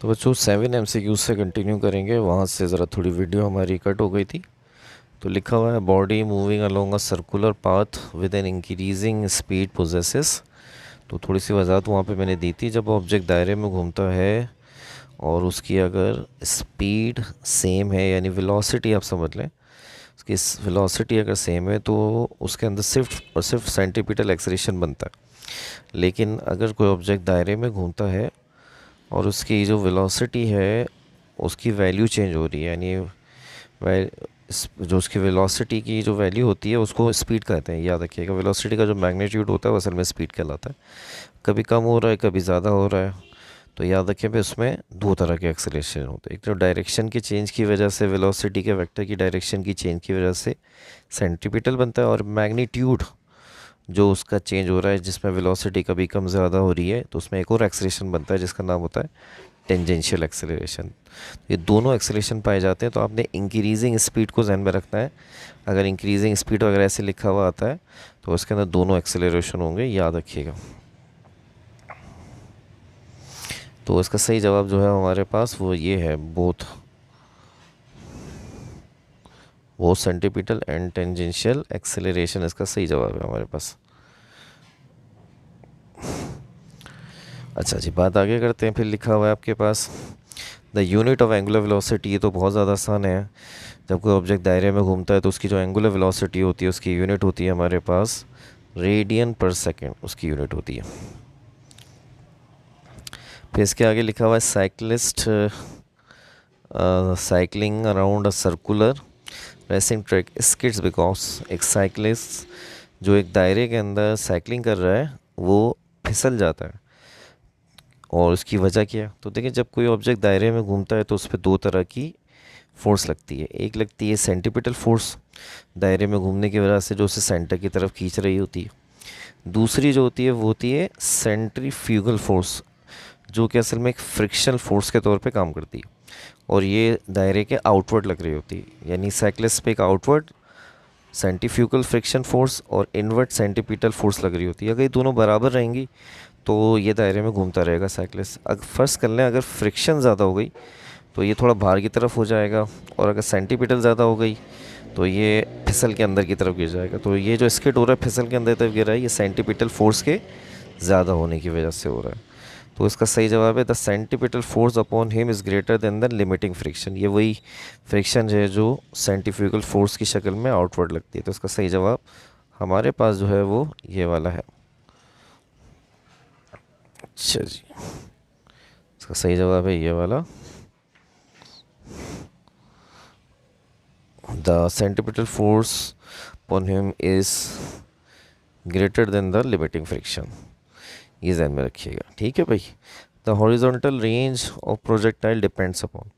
तो बच्चों 7 MCQ से कंटिन्यू करेंगे। वहाँ से ज़रा थोड़ी वीडियो हमारी कट हो गई थी। तो लिखा हुआ है body moving along a circular path with an increasing speed possesses. तो थोड़ी सी वजाहत वहाँ पे मैंने दी थी। जब ऑब्जेक्ट दायरे में घूमता है और उसकी अगर स्पीड सेम है, यानी वेलोसिटी आप समझ लें, उसकी वेलोसिटी अगर सेम है तो उसके अंदर सिर्फ और सिर्फ सेंटीपिटल एक्सेलरेशन बनता है। लेकिन अगर कोई ऑब्जेक्ट दायरे में घूमता है और उसकी जो वेलोसिटी है उसकी वैल्यू चेंज हो रही है, यानी जो उसकी वेलोसिटी की जो वैल्यू होती है उसको स्पीड कहते हैं। याद रखिएगा, वेलोसिटी का जो मैग्नीट्यूड होता है वो असल में स्पीड कहलाता है। कभी कम हो रहा है, कभी ज़्यादा हो रहा है। तो याद रखें भी उसमें दो तरह के एक्सेलरेशन होते हैं। एक तो डायरेक्शन की चेंज की वजह से, वेलोसिटी के वेक्टर की डायरेक्शन की चेंज की वजह से सेंट्रीपिटल बनता है, और मैग्नीट्यूड जो उसका चेंज हो रहा है जिसमें वेलोसिटी कभी कम ज़्यादा हो रही है तो उसमें एक और एक्सेलरेशन बनता है जिसका नाम होता है टेंजेंशियल एक्सेलरेशन। ये दोनों एक्सेलरेशन पाए जाते हैं। तो आपने इंक्रीजिंग स्पीड को ध्यान में रखना है। अगर इंक्रीजिंग स्पीड वगैरह ऐसे लिखा हुआ आता है तो उसके अंदर दोनों एक्सेलरेशन होंगे, याद रखिएगा। तो इसका सही जवाब जो है हमारे पास वो ये है, बोथ वो सेंटीपिटल एंड टेंजेंशियल एक्सेलरेशन इसका सही जवाब है हमारे पास। अच्छा जी, बात आगे करते हैं। फिर लिखा हुआ है आपके पास the unit of angular velocity. ये तो बहुत ज़्यादा आसान है। जब कोई ऑब्जेक्ट दायरे में घूमता है तो उसकी जो एंगुलर वेलोसिटी होती है उसकी यूनिट होती है हमारे पास रेडियन पर सेकेंड, उसकी यूनिट होती है। फिर इसके आगे लिखा हुआ है cyclist cycling around a circular racing track skids because. एक साइकिलिस्ट जो एक दायरे के अंदर साइकिलिंग कर रहा है वो फिसल जाता है। और उसकी वजह क्या है? तो देखिए, जब कोई ऑब्जेक्ट दायरे में घूमता है तो उस पर दो तरह की फोर्स लगती है। एक लगती है सेंटीपिटल फोर्स, दायरे में घूमने की वजह से जो उसे सेंटर की तरफ खींच रही होती है। दूसरी जो होती है वो होती है सेंट्रीफ्यूगल फोर्स, जो कि असल में एक फ्रिक्शनल फोर्स के तौर पे काम करती है, और ये दायरे के आउटवर्ड लग रही होती है। यानी साइक्लिस्ट पे एक आउटवर्ड सेंट्रीफ्यूगल फ्रिक्शन फोर्स और इनवर्ट सेंटीपिटल फोर्स लग रही होती है। अगर ये दोनों बराबर रहेंगी तो ये दायरे में घूमता रहेगा साइक्लिस्ट। अगर फर्स्ट कर लें, अगर फ्रिक्शन ज़्यादा हो गई तो ये थोड़ा बाहर की तरफ हो जाएगा, और अगर सेंटीपिटल ज़्यादा हो गई तो ये फिसल के अंदर की तरफ गिर जाएगा। तो ये जो स्किड हो रहा है फिसल के अंदर तरफ गिर रहा है, ये सेंटीपिटल फोर्स के ज़्यादा होने की वजह से हो रहा है। तो इसका सही जवाब है the centripetal force upon him is greater than the limiting friction. ये वही फ्रिक्शन है जो सेंटीफ्यूगल फोर्स की शक्ल में आउटवर्ड लगती है। तो इसका सही जवाब हमारे पास जो है वो ये वाला है। अच्छा जी, इसका सही जवाब है ये वाला। The centripetal force upon him is greater than the limiting friction. ये ध्यान में रखिएगा, ठीक है भाई। The horizontal range of projectile depends upon.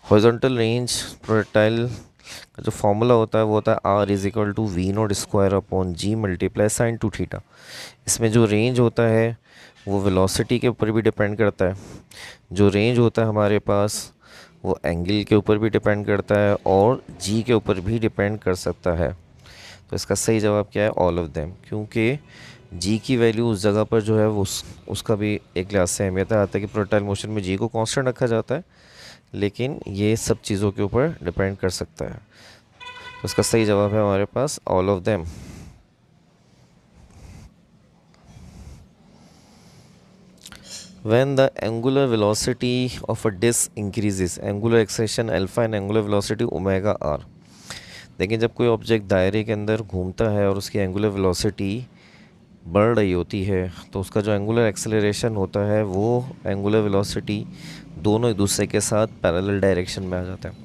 Horizontal range projectile का जो फॉर्मूला होता है वो होता है R is equal to V naught square upon G multiply sine two theta. इसमें जो रेंज होता है वो वेलोसिटी के ऊपर भी डिपेंड करता है। जो रेंज होता है हमारे पास वो एंगल के ऊपर भी डिपेंड करता है और जी के ऊपर भी डिपेंड कर सकता है। तो इसका सही जवाब क्या है? ऑल ऑफ देम, क्योंकि जी की वैल्यू उस जगह पर जो है वो उसका भी एक लिहाज से अहमियत आता है कि प्रोजेक्टाइल मोशन में जी को कांस्टेंट रखा जाता है, लेकिन ये सब चीज़ों के ऊपर डिपेंड कर सकता है। तो इसका सही जवाब है हमारे पास all of them. When the angular velocity of a disk increases, angular acceleration alpha and angular velocity omega r। देखिए, जब कोई ऑब्जेक्ट दायरे के अंदर घूमता है और उसकी एंगुलर वेलोसिटी बढ़ रही होती है तो उसका जो एंगुलर एक्सेलरेशन होता है वो एंगुलर वेलोसिटी दोनों एक दूसरे के साथ पैरेलल डायरेक्शन में आ जाता है।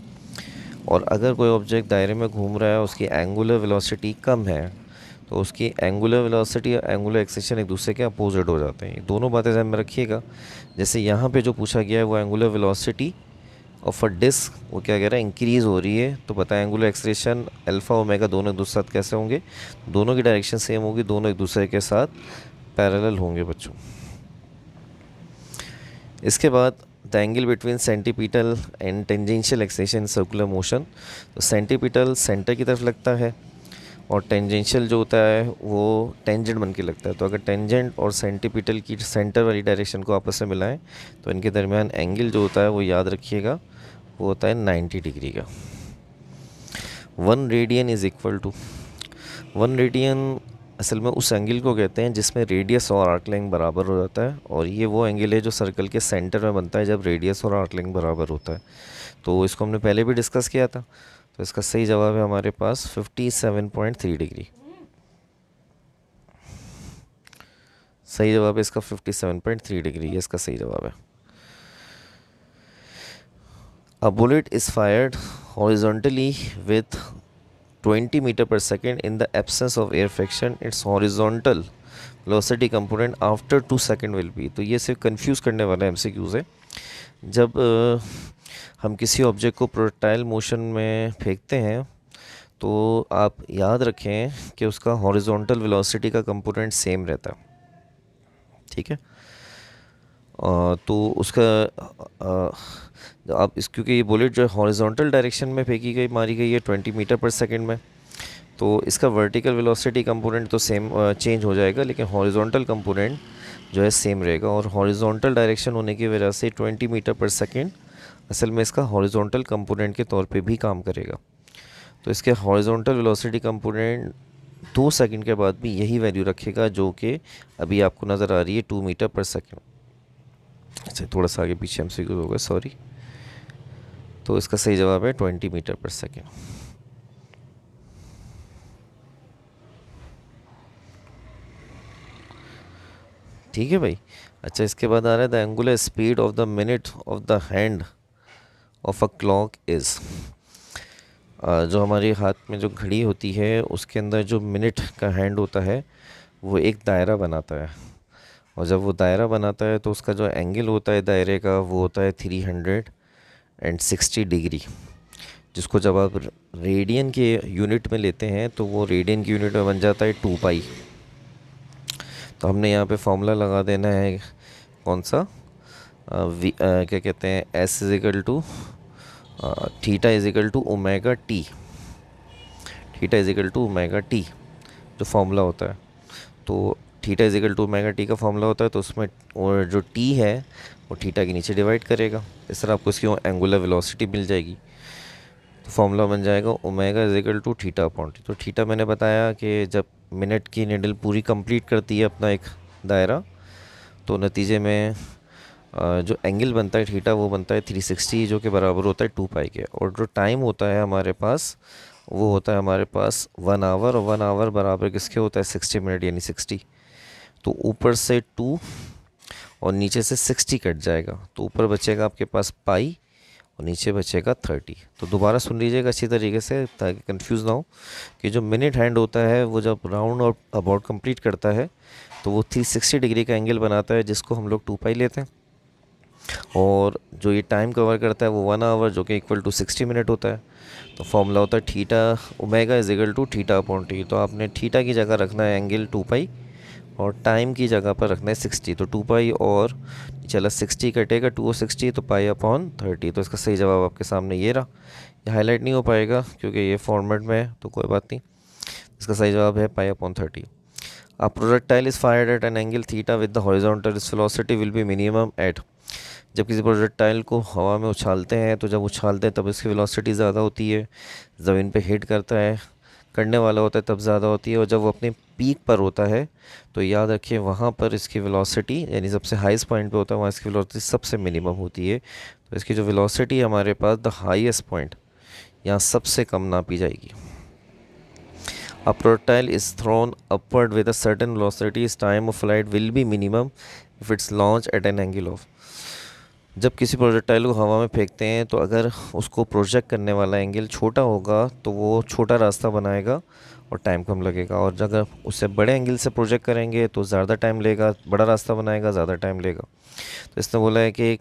और अगर कोई ऑब्जेक्ट दायरे में घूम रहा है, उसकी एंगुलर वेलोसिटी कम है, तो उसकी एंगुलर वेलोसिटी और एंगुलर एक्सेलेरेशन एक दूसरे के अपोजिट हो जाते हैं। ये दोनों बातें ध्यान में रखिएगा। जैसे यहाँ पे जो पूछा गया है वो angular velocity of a disc वो क्या कह रहा है, इंक्रीज़ हो रही है। तो पता है एंगुलर एक्सेलेरेशन अल्फ़ा ओमेगा दोनों एक दूसरे साथ कैसे होंगे? दोनों की डायरेक्शन सेम होगी, दोनों एक दूसरे के साथ पैरेलल होंगे बच्चों। इसके बाद the angle between centripetal and tangential acceleration circular motion. तो सेंटीपिटल सेंटर की तरफ लगता है और टेंजेंशियल जो होता है वो टेंजेंट बन के लगता है। तो अगर टेंजेंट और सेंटीपिटल की सेंटर वाली डायरेक्शन को आपस में मिलाएं तो इनके दरमियान एंगल जो होता है वो याद रखिएगा वो होता है 90 डिग्री का। 1 radian is equal to 1 radian असल में उस एंगल को कहते हैं जिसमें रेडियस और आर्क लेंथ बराबर हो जाता है, और ये वो एंगल है जो सर्कल के सेंटर में बनता है जब रेडियस और आर्क लेंथ बराबर होता है। तो इसको हमने पहले भी डिस्कस किया था। तो इसका सही जवाब है हमारे पास 57.3 डिग्री। सही जवाब है इसका 57.3 डिग्री, ये इसका सही जवाब है। A bullet is fired horizontally with 20 metre per second in the absence of air friction, its horizontal velocity component after 2 second will be. तो ये सिर्फ कंफ्यूज करने वाला एमसीक्यूज है। जब हम किसी ऑब्जेक्ट को प्रोजेक्टाइल मोशन में फेंकते हैं तो आप याद रखें कि उसका हॉरिजॉन्टल वेलोसिटी का कंपोनेंट सेम रहता है, ठीक है। तो उसका आप इस क्योंकि ये बुलेट जो है हॉरिजॉन्टल डायरेक्शन में फेंकी गई मारी गई है 20 मीटर पर सेकेंड में, तो इसका वर्टिकल वेलोसिटी कंपोनेंट तो सेम चेंज हो जाएगा, लेकिन हॉरिजॉन्टल कंपोनेंट जो है सेम रहेगा। और हॉरिजॉन्टल डायरेक्शन होने की वजह से 20 मीटर पर सेकेंड असल में इसका हॉरिजॉन्टल कंपोनेंट के तौर पे भी काम करेगा। तो इसके हॉरिजॉन्टल वेलोसिटी कंपोनेंट 2 सेकंड के बाद भी यही वैल्यू रखेगा जो कि अभी आपको नज़र आ रही है 2 मीटर पर सेकंड। अच्छा, थोड़ा सा आगे पीछे एमसीक्यू हो गया, सॉरी। तो इसका सही जवाब है 20 मीटर पर सेकंड। ठीक है भाई। अच्छा, इसके बाद आ रहा है the angular speed of the minute of the hand of a clock is. जो हमारे हाथ में जो घड़ी होती है उसके अंदर जो मिनट का हैंड होता है वो एक दायरा बनाता है, और जब वो दायरा बनाता है तो उसका जो एंगल होता है दायरे का वो होता है 360 डिग्री, जिसको जब आप रेडियन के यूनिट में लेते हैं तो वो रेडियन की यूनिट में बन जाता है 2 पाई। तो हमने यहाँ पे फॉर्मूला लगा देना है कौन सा, क्या कहते हैं, S equal to theta equal to omega T, theta equal to omega T जो फॉर्मूला होता है। तो theta equal to omega T का फॉर्मूला होता है, तो उसमें और जो टी है वो थीटा के नीचे डिवाइड करेगा, इस तरह आपको इसकी एंगुलर वेलोसिटी मिल जाएगी। तो फॉर्मूला बन जाएगा omega equal to theta upon T. तो थीटा मैंने बताया कि जब मिनट की निडल पूरी कंप्लीट करती है अपना एक दायरा, तो नतीजे में जो एंगल बनता है थीटा वो बनता है 360, जो कि बराबर होता है 2 पाई के। और जो टाइम होता है हमारे पास वो होता है हमारे पास 1 आवर, और 1 आवर बराबर किसके होता है 60 मिनट यानी 60। तो ऊपर से 2 और नीचे से 60 कट जाएगा, तो ऊपर बचेगा आपके पास पाई और नीचे बचेगा 30। तो दोबारा सुन लीजिएगा अच्छी तरीके से ताकि कंफ्यूज ना हो कि जो मिनट हैंड होता है वो जब राउंड और अबाउट कंप्लीट करता है तो वो 360 डिग्री का एंगल बनाता है, जिसको हम लोग 2 पाई लेते हैं। और जो ये टाइम कवर करता है वो 1 आवर, जो कि इक्वल टू 60 मिनट होता है। तो फॉर्मूला होता है theta omega is equal to theta upon T. तो आपने थीटा की जगह रखना है एंगल 2 पाई और टाइम की जगह पर रखना है 60। तो 2 पाई और चला 60 कटेगा 2 और 60, तो पाई अपॉन 30। तो इसका सही जवाब आपके सामने ये रहा। ये हाईलाइट नहीं हो पाएगा क्योंकि ये फॉर्मेट में है, तो कोई बात नहीं। इसका सही जवाब है pi upon 30। A projectile is fired at an angle theta with the horizontal its velocity will be minimum at। जब किसी प्रोजेक्टाइल को हवा में उछालते हैं तो जब उछालते हैं तब इसकी वेलोसिटी ज़्यादा होती है, ज़मीन पे हिट करता है करने वाला होता है तब ज़्यादा होती है, और जब वो अपने पीक पर होता है तो याद रखिए वहाँ पर इसकी वेलोसिटी यानी सबसे हाईएस्ट पॉइंट पे होता है वहाँ इसकी वेलोसिटी सबसे मिनिमम होती है। तो इसकी जो वेलोसिटी है हमारे पास द हाईएस्ट पॉइंट यहाँ सबसे कम नापी जाएगी। A projectile is thrown upward with a certain velocity, its time of flight will be minimum if it's launched at an angle of। जब किसी प्रोजेक्टाइल को हवा में फेंकते हैं तो अगर उसको प्रोजेक्ट करने वाला एंगल छोटा होगा तो वो छोटा रास्ता बनाएगा और टाइम कम लगेगा, और अगर उससे बड़े एंगल से प्रोजेक्ट करेंगे तो ज़्यादा टाइम लेगा, बड़ा रास्ता बनाएगा ज़्यादा टाइम लेगा। तो इसने बोला है कि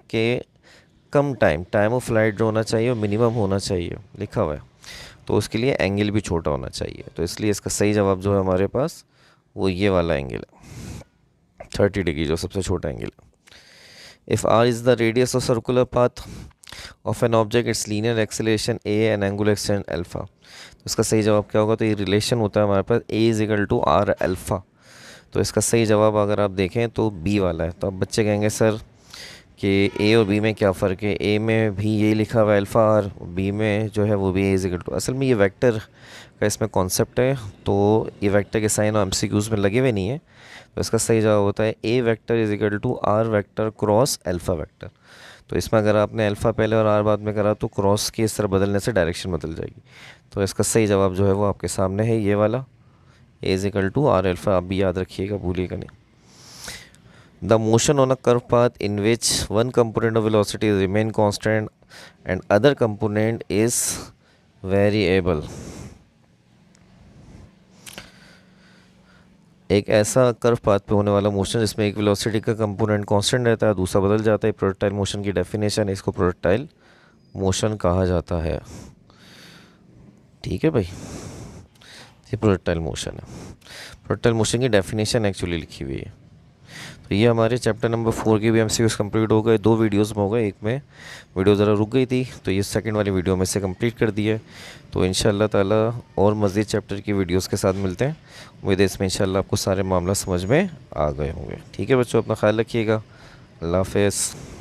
कम टाइम ऑफ फ्लाइट जो होना चाहिए वो मिनिमम होना चाहिए लिखा हुआ है, तो उसके लिए एंगल भी छोटा होना चाहिए। तो इसलिए इसका सही जवाब जो है हमारे पास वो ये वाला एंगल है 30 डिग्री, जो सबसे छोटा एंगल है। If R is the radius of circular path of an object its linear acceleration A and angular extension alpha. तो इसका सही जवाब क्या होगा? तो ये रिलेशन होता है हमारे पास a is equal to r alpha. तो इसका सही जवाब अगर आप देखें तो बी वाला है। तो अब बच्चे कहेंगे सर कि ए और बी में क्या फ़र्क है, ए में भी ये लिखा हुआ है अल्फ़ा और बी में जो है वो भी ए इज इक्वल टू। असल में ये वेक्टर का इसमें कॉन्सेप्ट है, तो ये वेक्टर के साइन और एमसीक्यूज़ में लगे हुए नहीं है। तो इसका सही जवाब होता है a vector is equal to r vector cross alpha vector. तो इसमें अगर आपने अल्फ़ा पहले और आर बाद में करा तो क्रॉस की इस तरह बदलने से डायरेक्शन बदल जाएगी। तो इसका सही जवाब जो है वो आपके सामने है, ये वाला a is equal to r alpha. आप भी याद रखिएगा, भूलिएगा नहीं। The motion on a curved path in which one component of velocity remain constant and other component is variable। एक ऐसा कर्व पाथ पे होने वाला मोशन जिसमें एक वेलोसिटी का कंपोनेंट कांस्टेंट रहता है, दूसरा बदल जाता है। प्रोजेक्टाइल मोशन की डेफिनेशन है, इसको प्रोजेक्टाइल मोशन कहा जाता है। ठीक है भाई, ये प्रोजेक्टाइल मोशन है। प्रोजेक्टाइल मोशन की डेफिनेशन एक्चुअली लिखी हुई है। तो ये हमारे चैप्टर नंबर 4 के भी एमसीक्यूज़ कंप्लीट हो गए। 2 वीडियोस में हो गए, एक में वीडियो ज़रा रुक गई थी, तो ये सेकंड वाली वीडियो में से कंप्लीट कर दी है। तो इंशाल्लाह ताला और मज़ीद चैप्टर की वीडियोस के साथ मिलते हैं। उम्मीद है इसमें इंशाल्लाह आपको सारे मामला समझ में आ गए होंगे। ठीक है बच्चों, अपना ख्याल रखिएगा। अल्लाह हाफ़िज़।